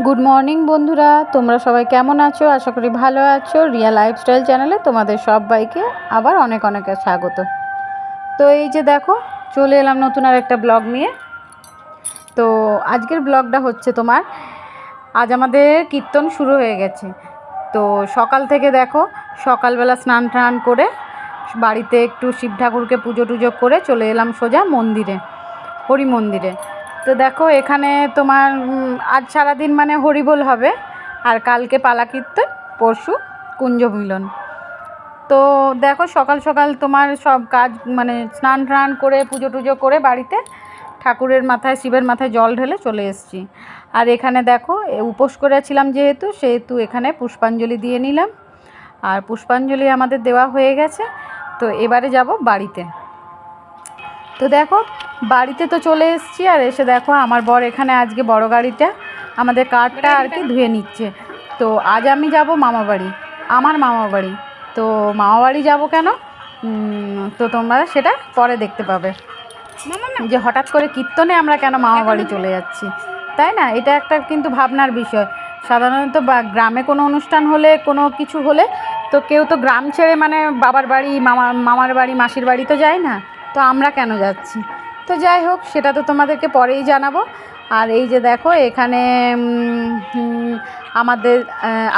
Good morning বন্ধুরা, তোমরা সবাই কেমন আছো? আশা করি ভালো আছো। রিয়া লাইফস্টাইল চ্যানেলে তোমাদের সবাইকে আবার অনেক অনেক স্বাগত। তো এই যে দেখো, চলে এলাম নতুন আর একটা ব্লগ নিয়ে। তো আজকের ব্লগটা হচ্ছে আজ আমাদের কীর্তন শুরু হয়ে গেছে। তো সকাল থেকে দেখো, সকালবেলা স্নান টান করে বাড়িতে একটু শিব ঠাকুরকে পুজো টুজো করে চলে এলাম সোজা মন্দিরে, হরি মন্দিরে। তো দেখো এখানে আজ সারাদিন মানে হরিবোল হবে, আর কালকে পালা কীর্তন, পরশু কুঞ্জ মিলন। তো দেখো সকাল সকাল সব কাজ মানে স্নান টান করে পুজো টুজো করে বাড়িতে ঠাকুরের মাথায়, শিবের মাথায় জল ঢেলে চলে এসেছি। আর এখানে দেখো উপোস করেছিলাম সেহেতু এখানে পুষ্পাঞ্জলি দিয়ে নিলাম। আর পুষ্পাঞ্জলি আমাদের দেওয়া হয়ে গেছে। তো এবারে যাব বাড়িতে। তো দেখো বাড়িতে তো চলে এসেছি। আর এসে দেখো আমার বর এখানে আজকে বড় গাড়িটা আমাদের কারটা আর কি ধুয়ে নিচ্ছে। তো আজ আমি যাব মামাবাড়ি, আমার মামাবাড়ি। তো মামাবাড়ি যাব কেন, তো তোমরা সেটা পরে দেখতে পাবে, যে হঠাৎ করে কীর্তনে আমরা কেন মামাবাড়ি চলে যাচ্ছি, তাই না? এটা একটা কিন্তু ভাবনার বিষয়। সাধারণত গ্রামে কোনো অনুষ্ঠান হলে, কোনো কিছু হলে তো কেউ তো গ্রাম ছেড়ে মানে বাবার বাড়ি, মামার বাড়ি, মাসির বাড়ি তো যায় না। তো আমরা কেন যাচ্ছি? তো যাই হোক, সেটা তো তোমাদেরকে পরেই জানাবো। আর এই যে দেখো এখানে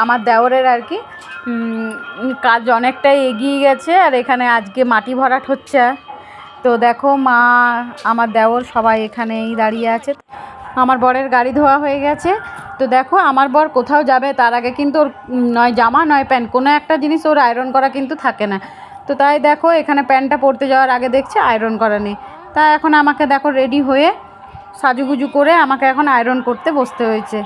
আমার দেওরের আর কি কাজ অনেকটাই এগিয়ে গেছে। আর এখানে আজকে মাটি ভরাট হচ্ছে। তো দেখো মা, আমার দেওর সবাই এখানেই দাঁড়িয়ে আছে। আমার বরের গাড়ি ধোয়া হয়ে গেছে। তো দেখো আমার বর কোথাও যাবে তার আগে কিন্তু ওর নয় জামা নয় প্যান্ট, কোনো একটা জিনিস ওর আয়রন করা কিন্তু থাকে না। তো তাই দেখো এখানে প্যান্টটা পরতে যাওয়ার আগে দেখছে আয়রন করা নেই। তাই এখন আমাকে দেখো রেডি হয়ে সাজুগুজু করে আমাকে এখন আয়রন করতে বসতে হয়েছে।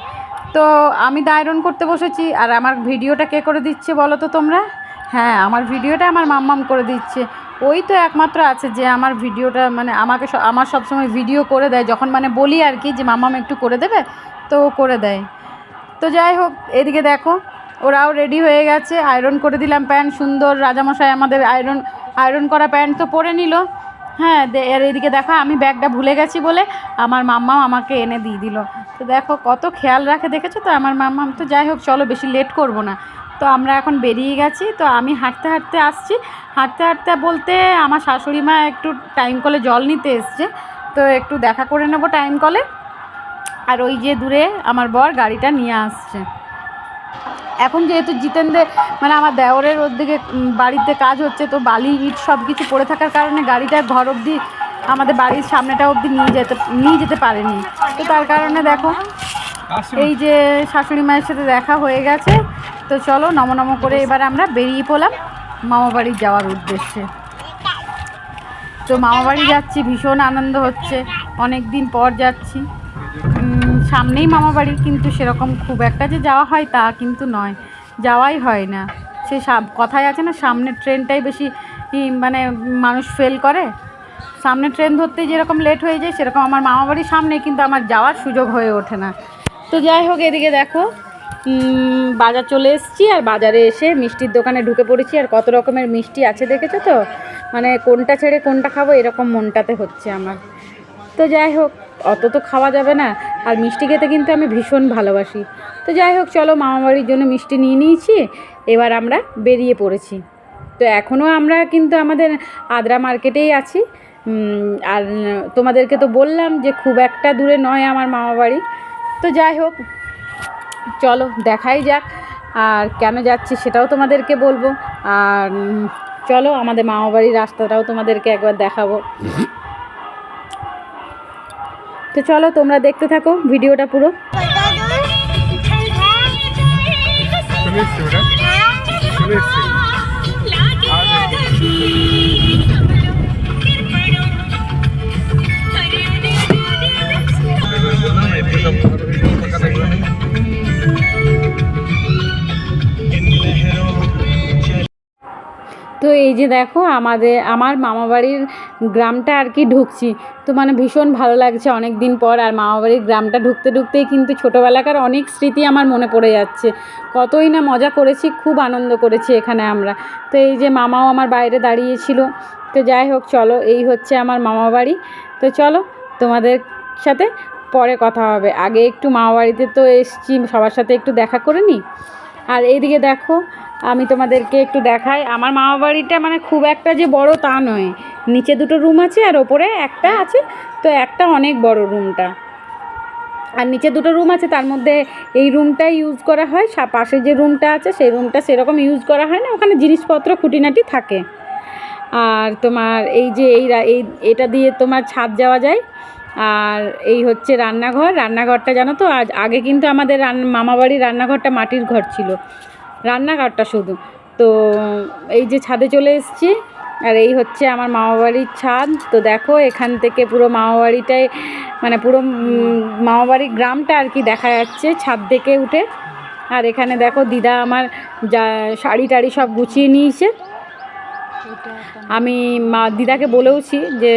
তো আমি তো আয়রন করতে বসেছি। আর আমার ভিডিওটা কে করে দিচ্ছে বলো তো তোমরা? হ্যাঁ, আমার ভিডিওটা আমার মাম্মাম করে দিচ্ছে। ওই তো একমাত্র আছে যে আমার ভিডিওটা মানে আমার সবসময় ভিডিও করে দেয়, যখন মানে বলি আর কি যে মাম্মাম একটু করে দেবে, তো ও করে দেয়। তো যাই হোক, এদিকে দেখো ওরাও রেডি হয়ে গেছে। আয়রন করে দিলাম প্যান্ট, সুন্দর রাজামশাই আমাদের আয়রন করা প্যান্ট তো পরে নিল। হ্যাঁ, আর এদিকে দেখো আমি ব্যাগটা ভুলে গেছি বলে আমার মাম্মাম আমাকে এনে দিয়ে দিল। তো দেখো কত খেয়াল রাখে, দেখেছো তো আমার মাম্মাম। তো যাই হোক, চলো বেশি লেট করব না। তো আমরা এখন বেরিয়ে গেছি। তো আমি হাঁটতে হাঁটতে আসছি। হাঁটতে হাঁটতে বলতে আমার শাশুড়ি মা একটু টাইম কলে জল নিতে এসছে। তো একটু দেখা করে নেব টাইম কলে। আর ওই যে দূরে আমার বর গাড়িটা নিয়ে আসছে। এখন যেহেতু জিতেন্দ্রে মানে আমার দেওরের ওর দিকে বাড়িতে কাজ হচ্ছে, তো বালি ইট সব কিছু পড়ে থাকার কারণে গাড়িটা ঘর অবধি, আমাদের বাড়ির সামনেটা অবধি নিয়ে যেতে পারেনি। তো তার কারণে দেখো এই যে শাশুড়ি মায়ের সাথে দেখা হয়ে গেছে। তো চলো নম করে এবার আমরা বেরিয়ে পড়লাম মামাবাড়ি যাওয়ার উদ্দেশ্যে। তো মামাবাড়ি যাচ্ছি, ভীষণ আনন্দ হচ্ছে, অনেক দিন পর যাচ্ছি। সামনেই মামাবাড়ি, কিন্তু সেরকম খুব একটা যে যাওয়া হয় তা কিন্তু নয়, যাওয়াই হয় না। সে কথাই আছে না, সামনের ট্রেনটাই বেশি মানে মানুষ ফেল করে। সামনে ট্রেন ধরতেই যেরকম লেট হয়ে যায়, সেরকম আমার মামাবাড়ির সামনে কিন্তু আমার যাওয়ার সুযোগ হয়ে ওঠে না। তো যাই হোক, এদিকে দেখো বাজার চলে এসেছি। আর বাজারে এসে মিষ্টির দোকানে ঢুকে পড়েছি। আর কত রকমের মিষ্টি আছে দেখেছো তো, মানে কোনটা ছেড়ে কোনটা খাবো এরকম মনটাতে হচ্ছে আমার। তো যাই হোক, অত তো খাওয়া যাবে না। আর মিষ্টি খেতে কিন্তু আমি ভীষণ ভালোবাসি। তো যাই হোক, চলো মামাবাড়ির জন্য মিষ্টি নিয়ে নিয়েছি, এবার আমরা বেরিয়ে পড়েছি। তো এখনও আমরা কিন্তু আমাদের আদ্রা মার্কেটেই আছি। আর তোমাদেরকে তো বললাম যে খুব একটা দূরে নয় আমার মামাবাড়ি। তো যাই হোক, চলো দেখাই যাক। আর কেন যাচ্ছি সেটাও তোমাদেরকে বলবো। আর চলো আমাদের মামাবাড়ির রাস্তাটাও তোমাদেরকে একবার দেখাবো। তো চলো তোমরা দেখতে থাকো ভিডিওটা পুরো। তো এই যে দেখো আমার মামাবাড়ির গ্রামটা আর কি ঢুকছি। তো মানে ভীষণ ভালো লাগছে অনেক দিন পর। আর মামাবাড়ির গ্রামটা ঢুকতে ঢুকতেই কিন্তু ছোটোবেলাকার অনেক স্মৃতি আমার মনে পড়ে যাচ্ছে। কতই না মজা করেছি, খুব আনন্দ করেছি এখানে আমরা। তো এই যে মামাও আমার বাইরে দাঁড়িয়েছিল। তো যাই হোক, চলো এই হচ্ছে আমার মামাবাড়ি। তো চলো তোমাদের সাথে পরে কথা হবে, আগে একটু মামাবাড়িতে তো এসছি, সবার সাথে একটু দেখা করে নিই। আর এইদিকে দেখো আমি তোমাদেরকে একটু দেখাই, আমার মামাবাড়িটা মানে খুব একটা যে বড় তা নয়, নিচে 2টো রুম আছে আর ওপরে একটা আছে, তো একটা অনেক বড় রুমটা, আর নিচে 2টো রুম আছে, তার মধ্যে এই রুমটাই ইউজ করা হয়, পাশে যে রুমটা আছে সেই রুমটা সেরকম ইউজ করা হয় না, ওখানে জিনিসপত্র খুঁটিনাটি থাকে। আর তোমার এই যে এটা দিয়ে তোমার ছাদ যাওয়া যায়। আর এই হচ্ছে রান্নাঘরটা জানো তো, আগে কিন্তু আমাদের মামাবাড়ির রান্নাঘরটা মাটির ঘর ছিল, রান্নাঘরটা শুধু। তো এই যে ছাদে চলে এসেছি, আর এই হচ্ছে আমার মামাবাড়ির ছাদ। তো দেখো এখান থেকে পুরো মামাবাড়িটাই মানে পুরো মামাবাড়ির গ্রামটা আর কি দেখা যাচ্ছে ছাদ থেকে উঠে। আর এখানে দেখো দিদা আমার যা শাড়ি টাড়ি সব গুছিয়ে নিয়েছে। আমি দিদাকে বলেওছি যে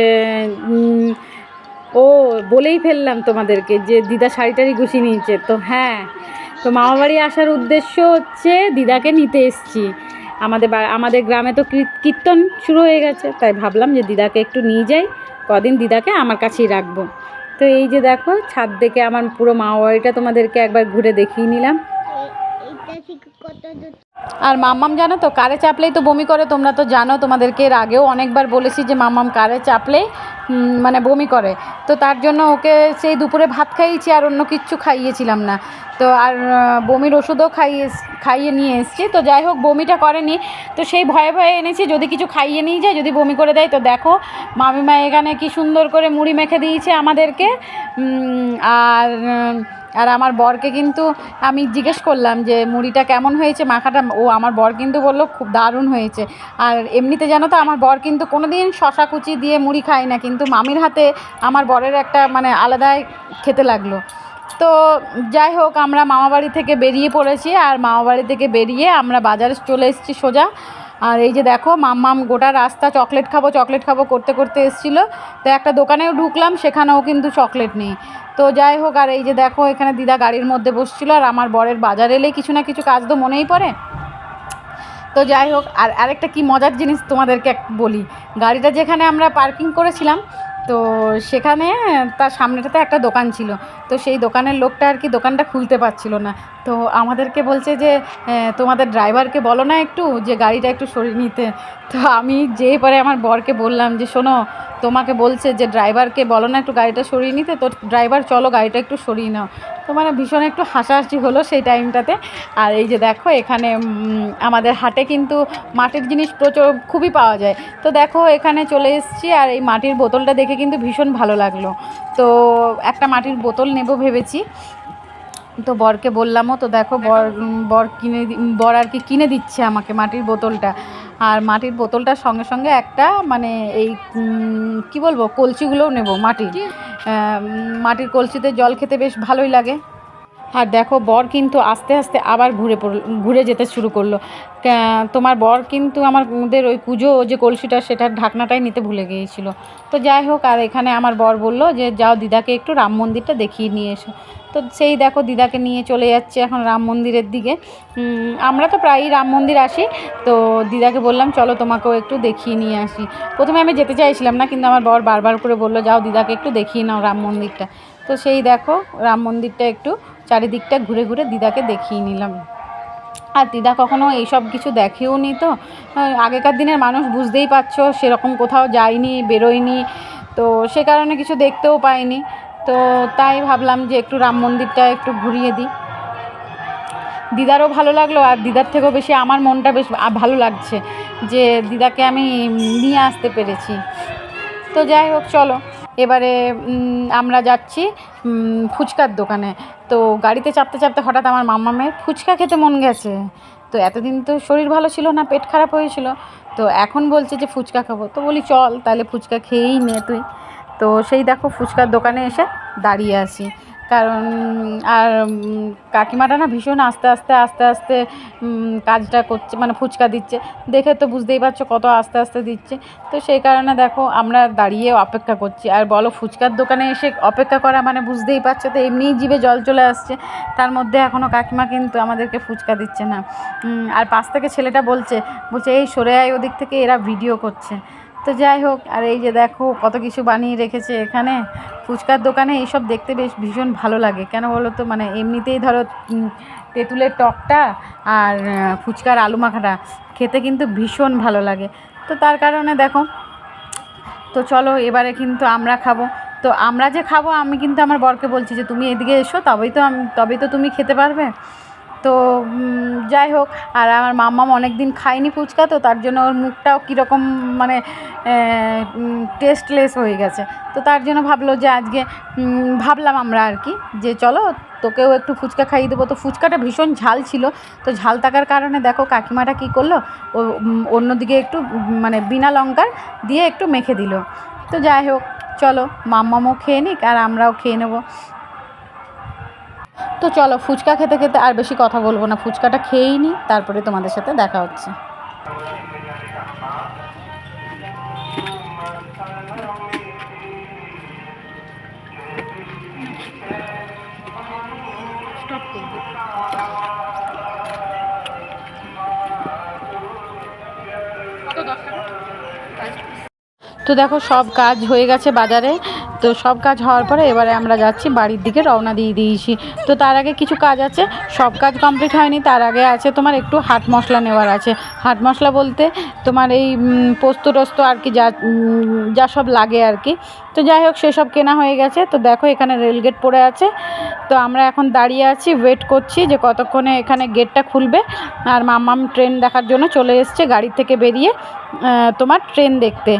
ও বলেই ফেললাম তোমাদেরকে যে দিদা শাড়ি টাড়ি গুছিয়ে নিয়েছে। তো হ্যাঁ, তো মামাবাড়ি আসার উদ্দেশ্য হচ্ছে দিদাকে নিতে এসেছি। আমাদের গ্রামে তো কীর্তন শুরু হয়ে গেছে, তাই ভাবলাম যে দিদাকে একটু নিয়ে যাই, কদিন দিদাকে আমার কাছেই রাখবো। তো এই যে দেখো ছাদ থেকে আমার পুরো মামাবাড়িটা তোমাদেরকে একবার ঘুরে দেখিয়ে নিলাম। আর মাম্মাম জানো তো কারে চাপলেই তো বমি করে, তোমরা তো জানো, তোমাদেরকে এর আগেও অনেকবার বলেছি যে মাম্মাম কারে চাপলেই মানে বমি করে। তো তার জন্য ওকে সেই দুপুরে ভাত খাইয়েছি, আর অন্য কিচ্ছু খাইয়েছিলাম না। তো আর বমির ওষুধও খাইয়ে নিয়ে এসেছি। তো যাই হোক বমিটা করেনি, তো সেই ভয়ে ভয়ে এনেছি যদি কিছু খাইয়ে নিয়ে যায়, যদি বমি করে দেয়। তো দেখো মামিমা এখানে কি সুন্দর করে মুড়ি মেখে দিয়েছে আমাদেরকে। আর আমার বরকে কিন্তু আমি জিজ্ঞেস করলাম যে মুড়িটা কেমন হয়েছে মাখাটা, ও আমার বর কিন্তু বললো খুব দারুণ হয়েছে। আর এমনিতে জানো তো আমার বর কিন্তু কোনো দিন শশা কুচি দিয়ে মুড়ি খায় না, কিন্তু মামির হাতে আমার বরের একটা মানে আলাদাই খেতে লাগলো। তো যাই হোক আমরা মামাবাড়ি থেকে বেরিয়ে পড়েছি, আর মামাবাড়ি থেকে বেরিয়ে আমরা বাজারে চলে এসেছি সোজা। আর এই যে দেখো মাম্মাম গোটা রাস্তা চকলেট খাবো করতে করতে এসেছিলো। তো একটা দোকানেও ঢুকলাম, সেখানেও কিন্তু চকলেট নেই। তো যাই হোক, আর এই যে দেখো এখানে দিদা গাড়ির মধ্যে বসছিলো, আর আমার বরের বাজার এলে কিছু না কিছু কাজ তো মনেই পড়ে। তো যাই হোক, আর আরেকটা কি মজার জিনিস তোমাদেরকে বলি, গাড়িটা যেখানে আমরা পার্কিং করেছিলাম, তো সেখানে তার সামনেটাতে একটা দোকান ছিল। তো সেই দোকানের লোকটা আর কি দোকানটা খুলতে পারছিল না। তো আমাদেরকে বলছে যে তোমাদের ড্রাইভারকে বলো না একটু যে গাড়িটা একটু সরিয়ে নিতে। তো আমি যেয়ে পরে আমার বরকে বললাম যে শোনো, তোমাকে বলছে যে ড্রাইভারকে বলো না একটু গাড়িটা সরিয়ে নিতে, তো ড্রাইভার চলো গাড়িটা একটু সরিয়ে নাও। তো মানে ভীষণ একটু হাসাহাসি হলো সেই টাইমটাতে। আর এই যে দেখো এখানে আমাদের হাটে কিন্তু মাটির জিনিস খুবই পাওয়া যায়। তো দেখো এখানে চলে এসেছি, আর এই মাটির বোতলটা দেখে কিন্তু ভীষণ ভালো লাগলো। তো একটা মাটির বোতল নেব ভেবেছি, তো বরকে বললামও। তো দেখো বর আর কি কিনে দিচ্ছে আমাকে মাটির বোতলটা। আর মাটির বোতলটার সঙ্গে সঙ্গে একটা মানে এই কি বলবো কলসিগুলোও নেব, মাটির কলসিতে জল খেতে বেশ ভালোই লাগে। আর দেখো বর কিন্তু আস্তে আস্তে আবার ঘুরে যেতে শুরু করলো। তোমার বর কিন্তু আমাদের ওই কুজো যে কলসিটা সেটার ঢাকনাটাই নিতে ভুলে গিয়েছিল। তো যাই হোক, আর এখানে আমার বর বলল যে যাও দিদাকে একটু রাম মন্দিরটা দেখিয়ে নিয়ে এসো। তো সেই দেখো দিদাকে নিয়ে চলে যাচ্ছে এখন রাম মন্দিরের দিকে। আমরা তো প্রায়ই রাম মন্দির আসি, তো দিদাকে বললাম চলো তোমাকেও একটু দেখিয়ে নিয়ে আসি। প্রথমে আমি যেতে চাইছিলাম না, কিন্তু আমার বর বারবার করে বললো যাও দিদাকে একটু দেখিয়ে নাও রাম মন্দিরটা। তো সেই দেখো রাম মন্দিরটা একটু চারিদিকটা ঘুরে ঘুরে দিদাকে দেখিয়ে নিলাম। আর দিদা কখনো এইসব কিছু দেখেও নি, তো আগেকার দিনের মানুষ বুঝতেই পারছো সেরকম কোথাও যায়নি, বেরোয়নি, তো সে কারণে কিছু দেখতেও পায়নি। তো তাই ভাবলাম যে একটু রাম মন্দিরটা একটু ঘুরিয়ে দিই। দিদারও ভালো লাগলো, আর দিদার থেকেও বেশি আমার মনটা বেশ ভালো লাগছে যে দিদাকে আমি নিয়ে আসতে পেরেছি। তো যাই হোক চলো, এবারে আমরা যাচ্ছি ফুচকার দোকানে। তো গাড়িতে চাপতে চাপতে হঠাৎ আমার মাম্মামের ফুচকা খেতে মন গেছে। তো এতদিন তো শরীর ভালো ছিল না, পেট খারাপ হয়েছিল, তো এখন বলছে যে ফুচকা খাবো। তো বলি চল তাহলে ফুচকা খেয়েই নে তুই। তো সেই দেখো ফুচকার দোকানে এসে দাঁড়িয়ে আছি, কারণ আর কাকিমাটা না ভীষণ আস্তে আস্তে কাজটা করছে, মানে ফুচকা দিচ্ছে, দেখে তো বুঝতেই পারছো কত আস্তে আস্তে দিচ্ছে। তো সেই কারণে দেখো আমরা দাঁড়িয়ে অপেক্ষা করছি। আর বলো ফুচকার দোকানে এসে অপেক্ষা করা মানে বুঝতেই পারছো, তো এমনিই জিভে জল চলে আসছে, তার মধ্যে এখনও কাকিমা কিন্তু আমাদেরকে ফুচকা দিচ্ছে না। আর পাশ থেকে ছেলেটা বলছে এই সরে আয় ওদিক থেকে, এরা ভিডিও করছে। তো যাই হোক, আর এই যে দেখো কত কিছু বানিয়ে রেখেছে এখানে। ফুচকার দোকানে এইসব দেখতে বেশ ভীষণ ভালো লাগে, কেন বলো তো, মানে এমনিতেই ধরো তেঁতুলের টকটা আর ফুচকার আলু মাখাটা খেতে কিন্তু ভীষণ ভালো লাগে। তো তার কারণে দেখো, তো চলো এবারে কিন্তু আমরা খাবো। তো আমরা যে খাবো, আমি কিন্তু আমার বরকে বলছি যে তুমি এদিকে এসো, তবেই তো তুমি খেতে পারবে। তো যাই হোক, আর আমার মাম্মাম অনেক দিন খায়নি ফুচকা, তো তার জন্য ওর মুখটাও কীরকম মানে টেস্টলেস হয়ে গেছে। তো তার জন্য ভাবলো যে আজকে ভাবলাম আমরা আর কি, যে চলো তোকেও একটু ফুচকা খাইয়ে দেবো। তো ফুচকাটা ভীষণ ঝাল ছিল, তো ঝাল থাকার কারণে দেখো কাকিমাটা কী করলো, ও অন্যদিকে একটু মানে বিনা লঙ্কার দিয়ে একটু মেখে দিল। তো যাই হোক, চলো মাম্মামও খেয়ে নিক আর আমরাও খেয়ে নেবো। তো চলো ফুচকা খেতে খেতে আর বেশি কথা বলবো না, ফুচকাটা খেয়েই নিই, তারপরে তোমাদের সাথে দেখা হচ্ছে। তো দেখো সব কাজ হয়ে গেছে বাজারে। তো সব কাজ হওয়ার পরে এবারে আমরা যাচ্ছি বাড়ির দিকে, রওনা দিয়ে দিয়েছি। তো তার আগে কিছু কাজ আছে, সব কাজ কমপ্লিট হয়নি। তার আগে আছে তোমার একটু হাট মশলা নেওয়ার আছে। হাট মশলা বলতে তোমার এই পোস্ত টোস্ত আর কি, যা সব লাগে আর কি। তো যাই হোক, সেসব কেনা হয়ে গেছে। তো দেখো এখানে রেলগেট পড়ে আছে। তো আমরা এখন দাঁড়িয়ে আছি, ওয়েট করছি যে কতক্ষণে এখানে গেটটা খুলবে। আর মাম্মাম ট্রেন দেখার জন্য চলে এসছে গাড়ি থেকে বেরিয়ে, তোমার ট্রেন দেখতে।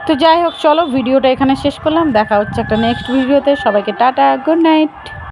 তো যাই হোক, চলো ভিডিওটা এখানে শেষ করলাম, দেখা হচ্ছে একটা নেক্সট ভিডিওতে। সবাইকে টাটা, গুড নাইট।